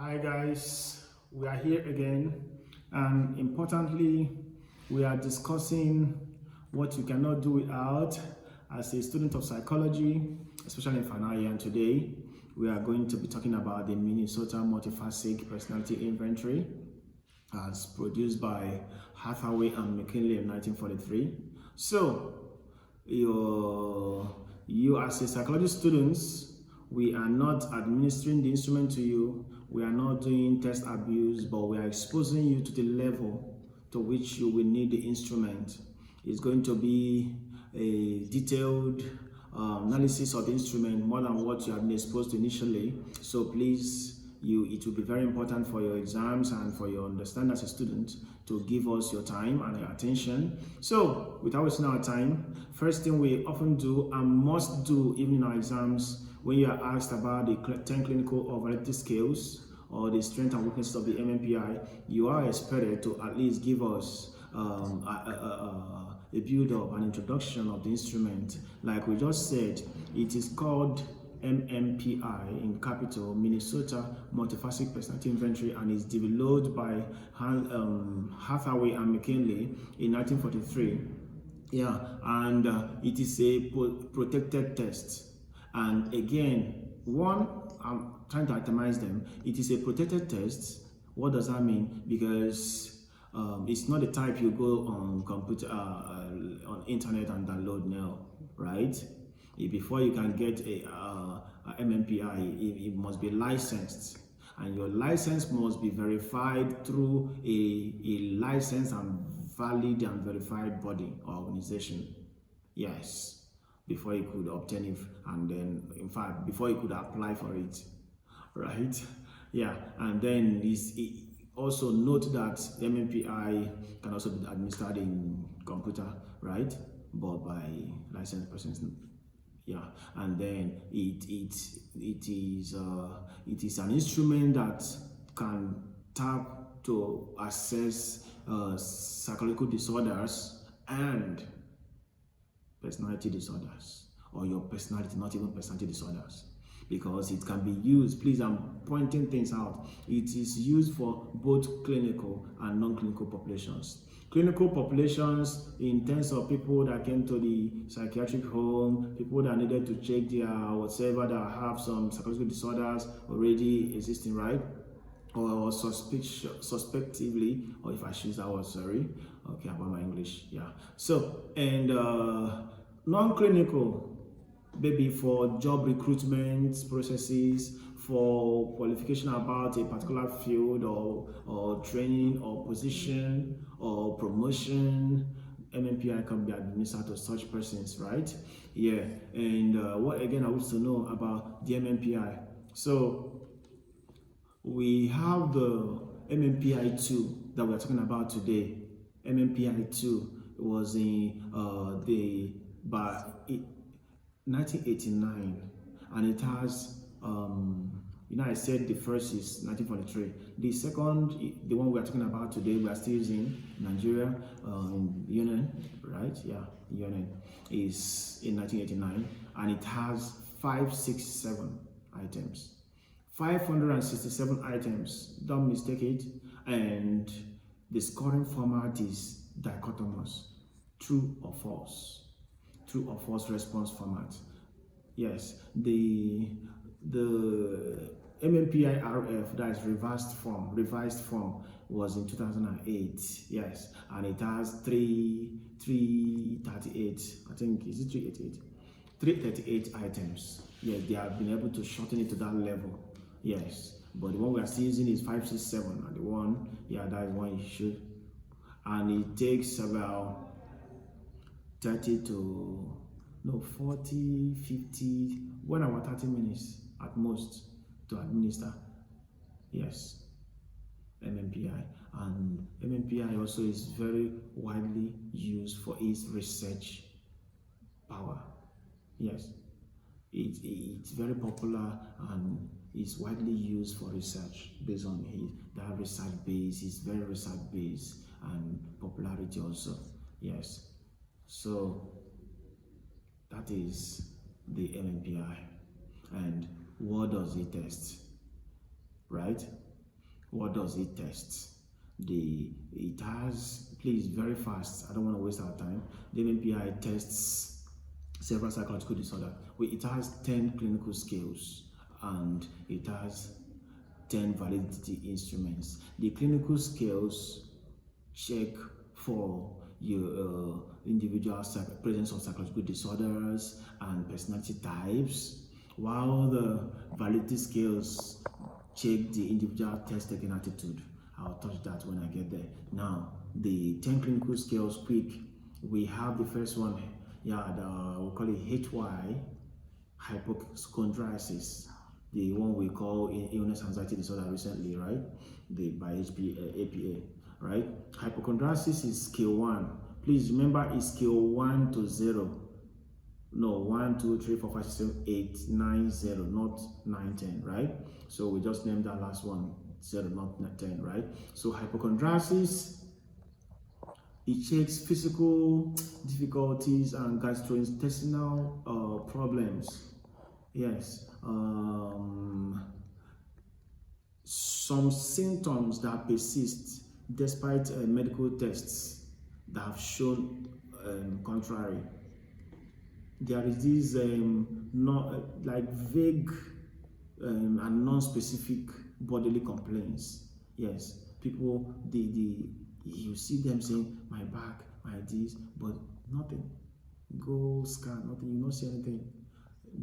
Hi guys, we are here again, and importantly we are discussing what you cannot do without as a student of psychology, especially in final year. And today we are going to be talking about the Minnesota multiphasic personality inventory as produced by Hathaway and McKinley in 1943. So you as a psychology students, we are not administering the instrument to you. We are not doing test abuse, but we are exposing you to the level to which you will need the instrument. It's going to be a detailed analysis of the instrument, more than what you have been exposed to initially. So please, it will be very important for your exams and for your understanding as a student to give us your time and your attention. So without wasting our time, first thing we often do and must do even in our exams, when you are asked about the 10 clinical or validity scales or the strengths and weaknesses of the MMPI, you are expected to at least give us a build-up, an introduction of the instrument. Like we just said, it is called MMPI in capital, Minnesota Multiphasic Personality Inventory, and is developed by Hathaway and McKinley in 1943. Yeah, and it is a protected test. And again, I'm trying to itemize them. It is a protected test. What does that mean? Because it's not the type you go on computer, on internet and download now, right? Before you can get a MMPI, it must be licensed. And your license must be verified through a licensed and valid and verified body or organization. Yes. Before you could obtain it, and then in fact before you could apply for it, right? Yeah. And then also note that MMPI can also be administered in computer, right, but by licensed persons. Yeah. And then it is an instrument that can tap to assess psychological disorders and personality disorders, or your personality, not even personality disorders, because it can be used, please, I'm pointing things out, it is used for both clinical and non-clinical populations. Clinical populations in terms of people that came to the psychiatric home, people that needed to check their whatever, that have some psychological disorders already existing, right? Or suspectively, or if I choose that word, sorry, okay, about my English, yeah. So, and non-clinical, maybe for job recruitment processes, for qualification about a particular field or training or position or promotion, MMPI can be administered to such persons, right? Yeah. And what again I wish to know about the MMPI. So we have the MMPI 2 that we're talking about today. MMPI 2 was in by 1989, and it has I said the first is 1943. The second, the one we're talking about today, we are still using Nigeria, in Union, right? Yeah, Union is in 1989, and it has 567 items. 567 items, don't mistake it, and the scoring format is dichotomous, true or false response format. Yes, the MMPI RF, that is revised form was in 2008. Yes, and it has 338, I think, is it 388? 338 items. Yes, they have been able to shorten it to that level. Yes, but the one we are still using is 567, and the one, yeah, that is one you should. And it takes about 30 to 40, 50, 1 hour 30 minutes at most to administer. Yes, MMPI. And MMPI also is very widely used for its research power. Yes, it's very popular and is widely used for research based on that research base. Is very research based and popularity also. Yes, so that is the MMPI. And what does it test, right? What does it test? It has, please, very fast, I don't want to waste our time. The MMPI tests several psychological disorders. It has 10 clinical scales and it has 10 validity instruments. The clinical scales check for your individual presence of psychological disorders and personality types, while the validity scales check the individual test-taking attitude. I'll touch that when I get there. Now, the 10 clinical scales, quick. We have the first one, we call it HY, hypochondriasis, the one we call illness anxiety disorder recently, right? By APA, right? Hypochondriasis is scale 1. Please remember, it's scale 1 to 0. No, 1, 2, 3, 4, 5, 6, 7, 8, 9, 0, not 9, 10, right? So we just named that last one 0, not 10, right? So hypochondriasis, it checks physical difficulties and gastrointestinal problems. Yes. Some symptoms that persist despite medical tests that have shown contrary. There is this vague and non-specific bodily complaints. Yes, people, you see them saying, my back, my this, but nothing. Go scan, nothing, you don't see anything.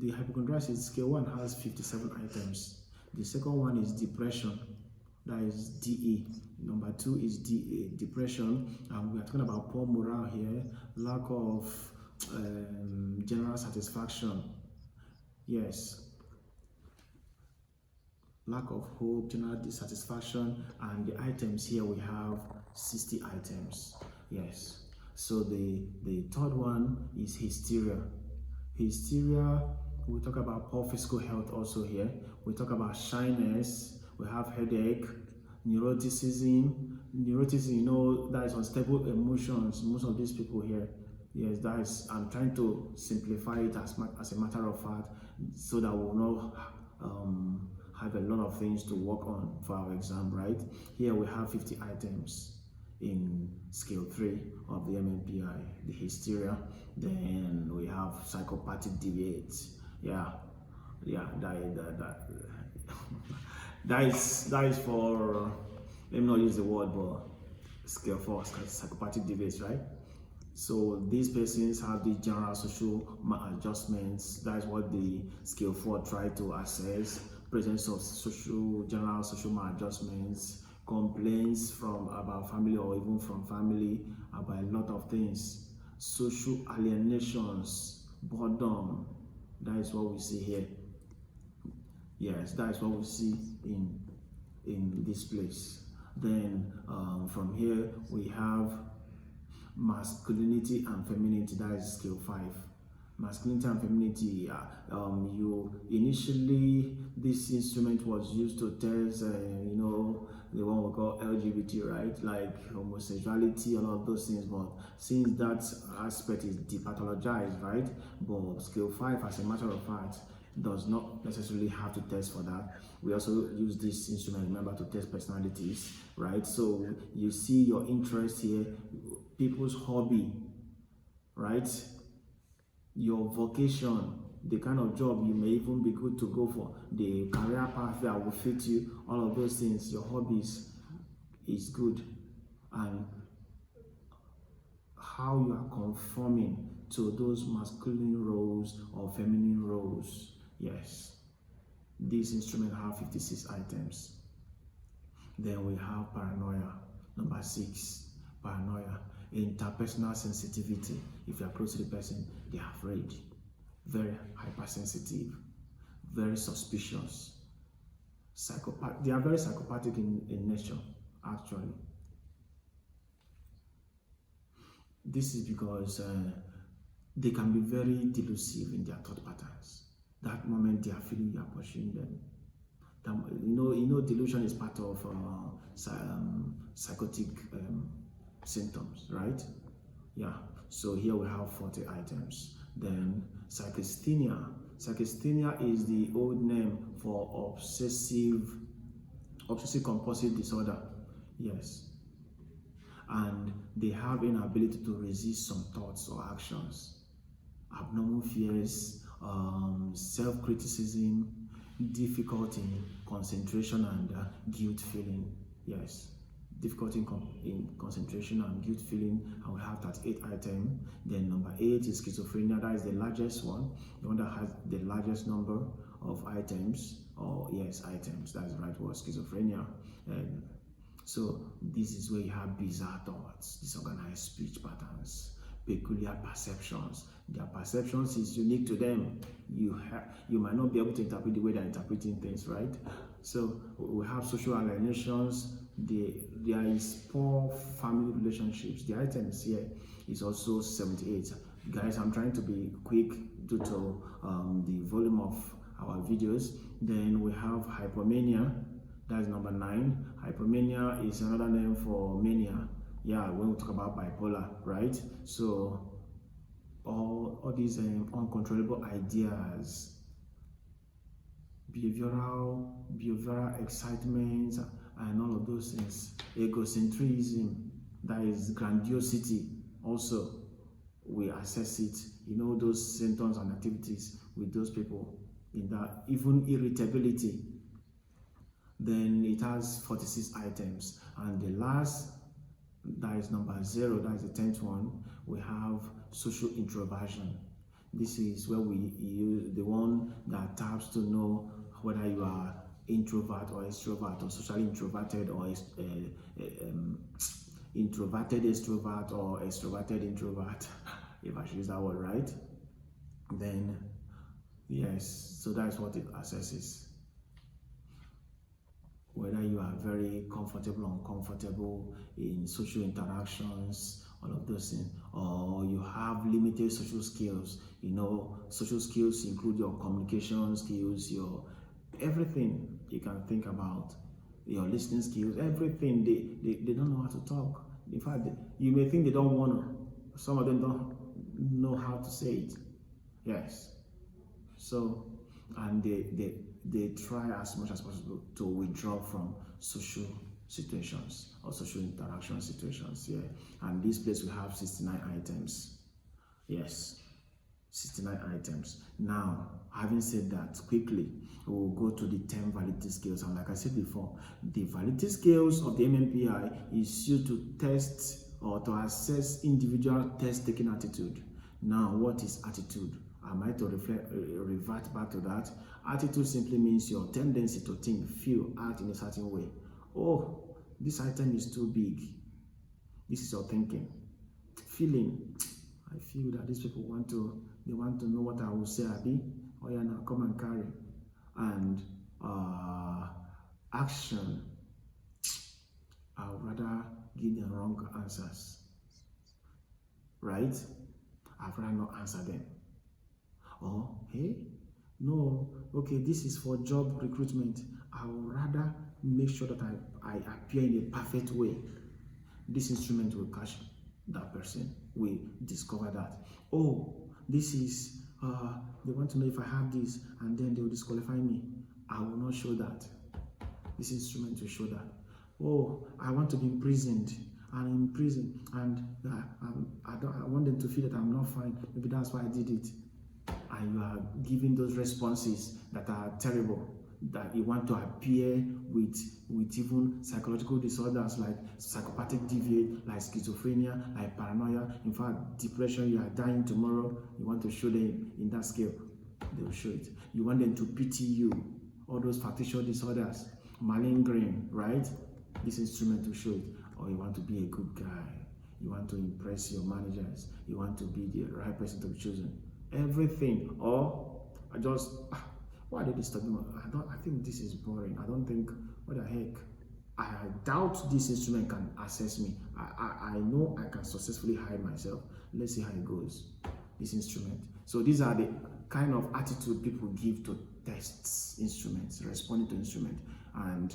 The hypochondriasis scale 1 has 57 items. The second one is depression, that is DE. Number 2 is depression, and we are talking about poor morale here, lack of general satisfaction. Yes, lack of hope, general dissatisfaction, and the items here we have 60 items. Yes. So the third one is hysteria. Hysteria, we talk about poor physical health also here. We talk about shyness, we have headache, neuroticism. Neuroticism, you know, that is unstable emotions, most of these people here. Yes, that is, I'm trying to simplify it as a matter of fact, so that we will not have a lot of things to work on for our exam, right? Here we have 50 items in scale 3 of the MMPI, the hysteria. Then we have psychopathic deviates. That is for, let me not use the word, but scale 4, psychopathic deviates, right? So these persons have the general social maladjustments. That is what the scale 4 try to assess. Presence of general social maladjustments, complaints about family or even from family about a lot of things. Social alienations, boredom. That is what we see here. Yes, that is what we see in this place. Then from here we have masculinity and femininity. That is scale 5. Masculinity and femininity. Initially this instrument was used to test, the one we call LGBT, right? Like homosexuality, all of those things. But since that aspect is depathologized, right? But scale 5, as a matter of fact, does not necessarily have to test for that. We also use this instrument, remember, to test personalities, right? So you see your interest here, people's hobby, right? Your vocation, the kind of job you may even be good to go for, the career path that will fit you, all of those things, your hobbies is good, and how you are conforming to those masculine roles or feminine roles. Yes, this instrument have 56 items. Then we have paranoia, number 6, paranoia. Interpersonal sensitivity. If you are close to the person, they are afraid, very hypersensitive, very suspicious, psychopath. They are very psychopathic in nature, actually. This is because they can be very delusive in their thought patterns. That moment they are feeling you are pursuing them. Delusion is part of psychotic symptoms, right? Yeah. So here we have 40 items. Then psychasthenia. Psychasthenia is the old name for obsessive obsessive compulsive disorder. Yes. And they have inability to resist some thoughts or actions, abnormal fears, self-criticism, difficulty in concentration and guilt feeling. Yes, difficulty in concentration and guilt feeling, and we have 38 items. Then number 8 is schizophrenia. That is the largest one, the one that has the largest number of items, or yes, items, that's the right word, schizophrenia. So this is where you have bizarre thoughts, disorganized speech patterns, peculiar perceptions. Their perceptions is unique to them. You might not be able to interpret the way they're interpreting things, right? So we have social alienations. There is poor family relationships. The items here is also 78. Guys, I'm trying to be quick due to the volume of our videos. Then we have hypomania. That's number 9. Hypomania is another name for mania. Yeah, when we talk about bipolar, right? So all these uncontrollable ideas, behavioral excitement, and all of those things. Egocentrism, that is grandiosity. Also, we assess it. You know, those symptoms and activities with those people. In that, even irritability. Then it has 46 items, and the last, that is number 0, that is the 10th one, we have social introversion. This is where we use the one that taps to know whether you are introvert or extrovert, or socially introverted, or introverted extrovert, or extroverted introvert, if I should use that word right. Then yes, so that's what it assesses. Whether you are very comfortable or uncomfortable in social interactions, all of those things, or you have limited social skills. You know, social skills include your communication skills, your everything you can think about, your listening skills, everything. They don't know how to talk. In fact, you may think they don't want to. Some of them don't know how to say it. Yes. So, and they try as much as possible to withdraw from social situations or social interaction situations. Yeah, and this place we have 69 items. Yes, 69 items. Now, having said that, quickly we'll go to the 10 validity scales. And like I said before, the validity scales of the MMPI is used to test or to assess individual test-taking attitude. Now, what is attitude? Am I to revert back to that? Attitude simply means your tendency to think, feel, act in a certain way. Oh, this item is too big. This is your thinking. Feeling, I feel that these people want to know what I will say, Abi. Oh yeah, now come and carry. And action, I would rather give them wrong answers. Right? I'd rather not answer them. Or, hey, no, okay, this is for job recruitment. I would rather make sure that I appear in a perfect way. This instrument will catch that person. We discover that. Oh, this is, they want to know if I have this, and then they will disqualify me. I will not show that. This instrument will show that. Oh, I want to be imprisoned. I'm in prison, and I want them to feel that I'm not fine. Maybe that's why I did it. And you are giving those responses that are terrible, that you want to appear with even psychological disorders like psychopathic deviate, like schizophrenia, like paranoia, in fact, depression, you are dying tomorrow, you want to show them in that scale, they will show it. You want them to pity you, all those factitious disorders, malingering, right? This instrument will show it. Or you want to be a good guy, you want to impress your managers, you want to be the right person to be chosen. Everything. Or I just, why did they stop me? I think this is boring. I don't think, what the heck. I doubt this instrument can assess me. I know I can successfully hide myself. Let's see how it goes. This instrument. So these are the kind of attitude people give to tests, instruments, responding to instrument. And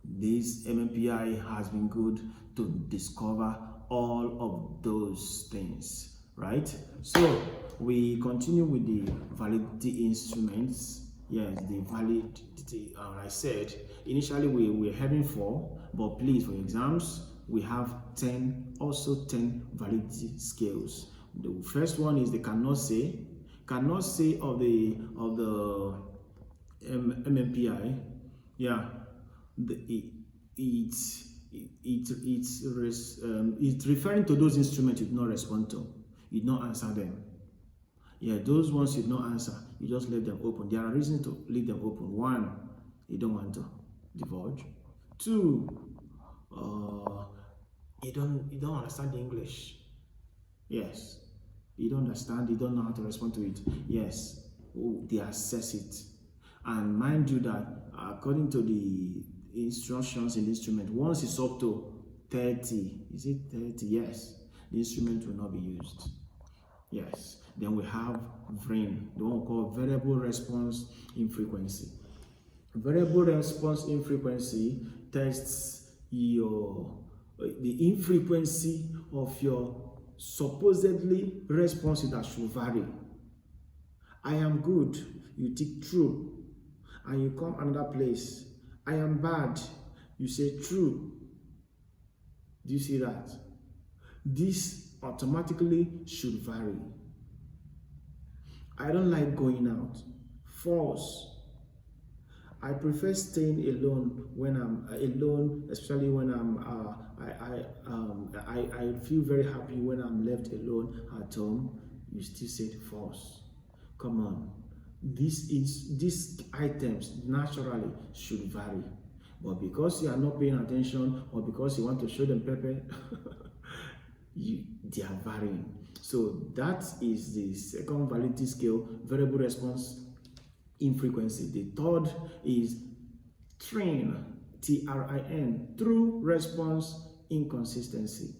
this MMPI has been good to discover all of those things, right? So we continue with the validity instruments. Yes, the validity. I said initially we're heading for, but please, for exams, we have 10 validity scales. The first one is the cannot say of the MMPI. Yeah, it's referring to those instruments you did not respond to, you did not answer them. Yeah, those ones you did not answer, you just leave them open. There are reasons to leave them open. One, you don't want to divulge. Two, you don't understand the English. Yes, you don't understand, you don't know how to respond to it. Yes, they assess it. And mind you that according to the instructions in the instrument, once it's up to 30, is it 30? Yes, the instrument will not be used. Yes, then we have VRIN, the one we call variable response infrequency. Variable response infrequency tests the infrequency of your supposedly responses that should vary. I am good, you tick true, and you come another place. I am bad, you say true. Do you see that? This automatically should vary. I don't like going out, false. I prefer staying alone when I'm alone, especially when I feel very happy when I'm left alone at home. You still said false. Come on, these items naturally should vary, but because you are not paying attention or because you want to show them pepper, they are varying. So that is the second validity scale, variable response infrequency. The third is TRIN, T-R-I-N, true response inconsistency.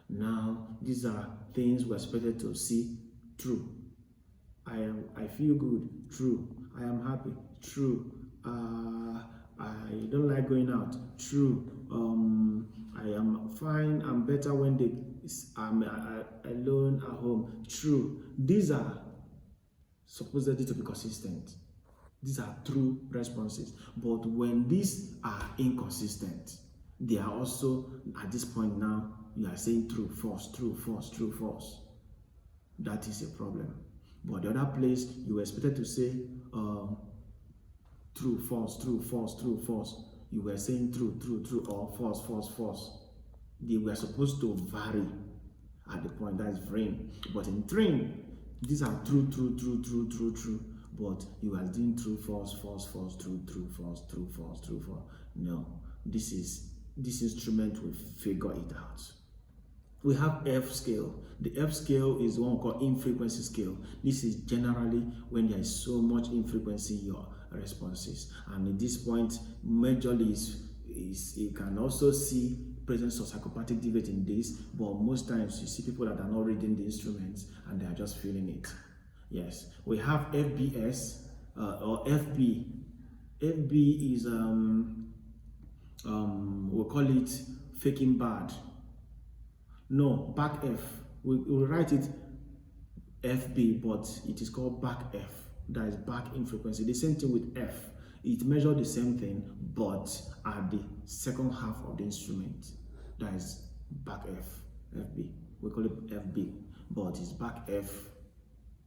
Now, these are things we're expected to see true. I feel good, true. I am happy, true. I don't like going out, true. I am fine, I'm better when I'm alone at home, true. These are supposedly to be consistent. These are true responses. But when these are inconsistent, they are also, at this point now, you are saying true, false, true, false, true, false. That is a problem. But the other place, you were expected to say true, false, true, false, true, false. You were saying true, true, true, or false, false, false. They were supposed to vary at the point, that is VRIN. But in TRIN, these are true, true, true, true, true, true. But you are doing true, false, false, false, true, true, false, true, false, true, false. No, this instrument will figure it out. We have F scale. The F scale is one called infrequency scale. This is generally when there is so much infrequency in your responses. And at this point, majorly is you can also see presence of psychopathic debate in this, but most times you see people that are not reading the instruments and they are just feeling it. Yes, we have FBS or FB. FB is we call it faking bad. No, back F. We write it FB, but it is called back F. That is back infrequency. The same thing with F. It measures the same thing, but at the second half of the instrument. That is back F, FB. We call it FB, but it's back F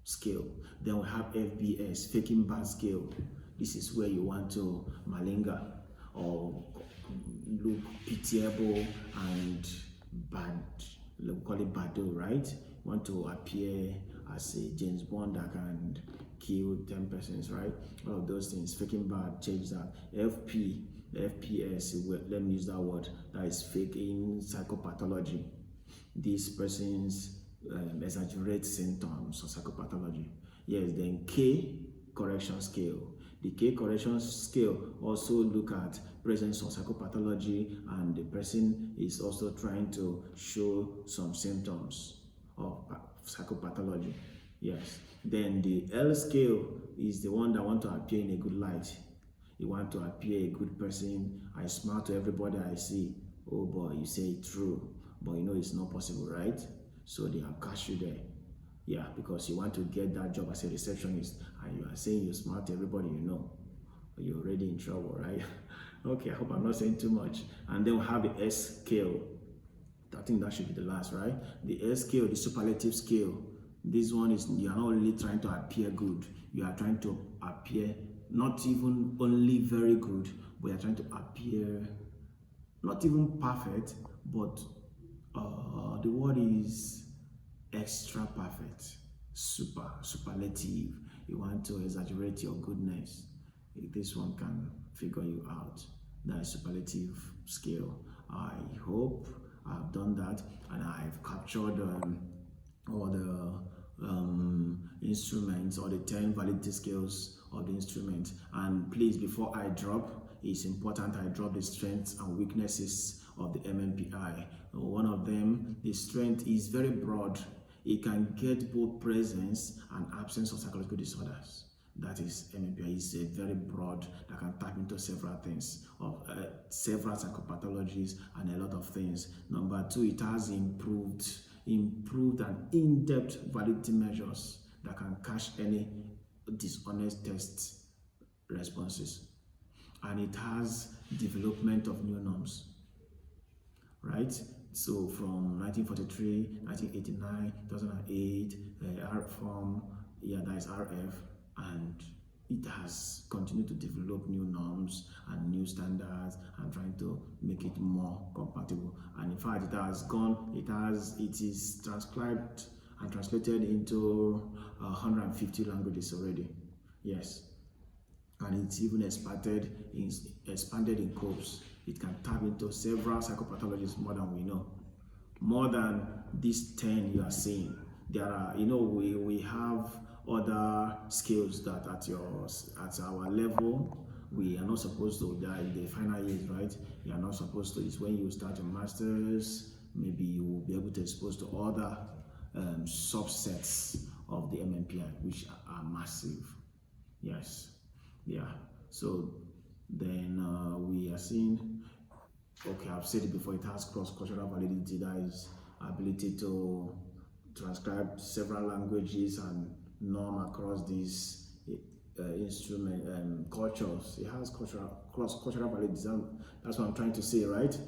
scale. Then we have FBS, faking bad scale. This is where you want to malinger or look pitiable and bad. We call it bado, right? You want to appear as a James Bond that can kill 10 persons, right? All of those things, faking bad, change that. FPS, let me use that word, that is faking psychopathology. These persons exaggerate symptoms of psychopathology. Yes, then K correction scale. The K correction scale also look at presence of psychopathology, and the person is also trying to show some symptoms of psychopathology. Yes. Then the L scale is the one that want to appear in a good light. You want to appear a good person. I smile to everybody I see. Oh boy, you say true, but you know it's not possible, right? So they have catch you there. Yeah, because you want to get that job as a receptionist and you are saying you smart everybody you know. You're already in trouble, right? Okay, I hope I'm not saying too much. And then we have the S scale. I think that should be the last, right? The S scale, the superlative scale. This one is, you are not only trying to appear good, you are trying to appear not even only very good, but you are trying to appear not even perfect, but the word is extra perfect, superlative. You want to exaggerate your goodness. This one can figure you out. That is superlative scale. I hope I've done that and I've captured all the instruments or the 10 validity scales of the instrument. And please, before I drop, it's important I drop the strengths and weaknesses of the MMPI. One of them, the strength is very broad. It can get both presence and absence of psychological disorders. That is, MMPI is a very broad that can tap into several things, of several psychopathologies and a lot of things. Number two, it has improved and in-depth validity measures that can catch any dishonest test responses. And it has development of new norms, right? So from 1943, 1989, 2008, that is RF, and it has continued to develop new norms and new standards and trying to make it more compatible. And in fact, it is transcribed and translated into 150 languages already. Yes. And it's even expanded in scopes. It can tap into several psychopathologies more than we know. More than these 10 you are seeing. There are, we have other skills that at our level, we are not supposed to, in the final years, right? You are not supposed to. It's when you start your masters, maybe you will be able to expose to other subsets of the MMPI, which are massive. Yes. Yeah, so then we are seeing, okay, I've said it before, it has cross-cultural validity, that is ability to transcribe several languages and norm across these cultures. It has cross-cultural validity, that's what I'm trying to say, right?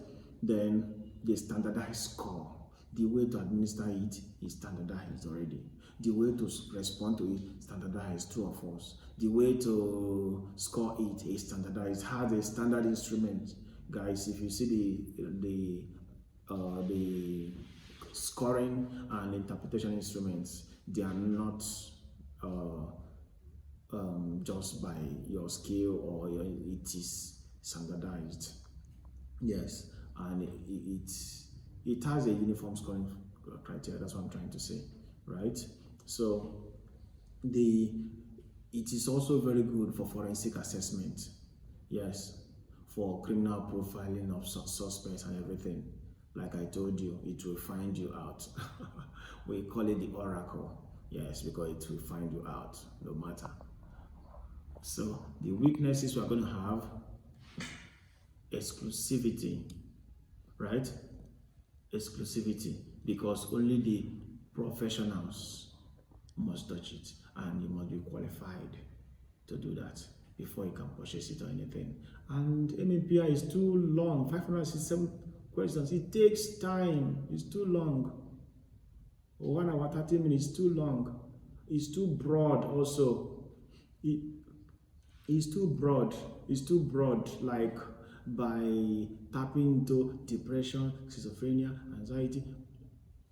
Then the standardized score, the way to administer it is standardized already. The way to respond to it, standardized, true or false. The way to score it is standardized. It has a standard instrument. Guys, if you see the scoring and interpretation instruments, they are not just by your skill or it is standardized. Yes, and it has a uniform scoring criteria. That's what I'm trying to say, right? So it is also very good for forensic assessment. Yes, for criminal profiling of suspects and everything. Like I told you, it will find you out. We call it the oracle. Yes, because it will find you out no matter. So the weaknesses we are going to have: exclusivity, right? Exclusivity, because only the professionals must touch it, and you must be qualified to do that before you can purchase it or anything. And MMPI is too long, 567 questions. It takes time. It's too long. 1 hour 30 minutes, too long. It's too broad also. It's too broad. It's too broad, like by tapping into depression, schizophrenia, anxiety,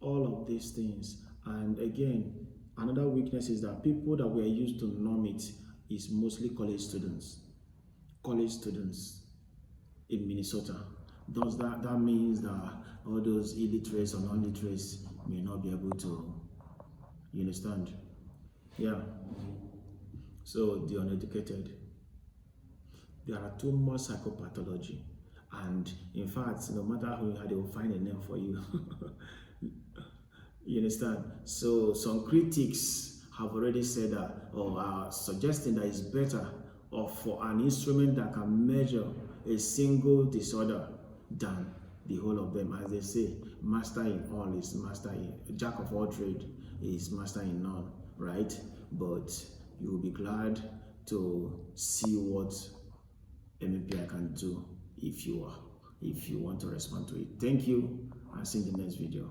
all of these things. And again, another weakness is that people that were used to norm it is mostly college students. College students in Minnesota. That means that all those illiterates or non-literates may not be able to, you understand? Yeah. So the uneducated. There are too much psychopathology. And in fact, no matter how they will find a name for you. You understand? So some critics have already said that, or are suggesting that it's better for an instrument that can measure a single disorder than the whole of them. As they say, master in all is master in, jack of all trade is master in none, right? But you will be glad to see what MMPI can do if you want to respond to it. Thank you, and see you in the next video.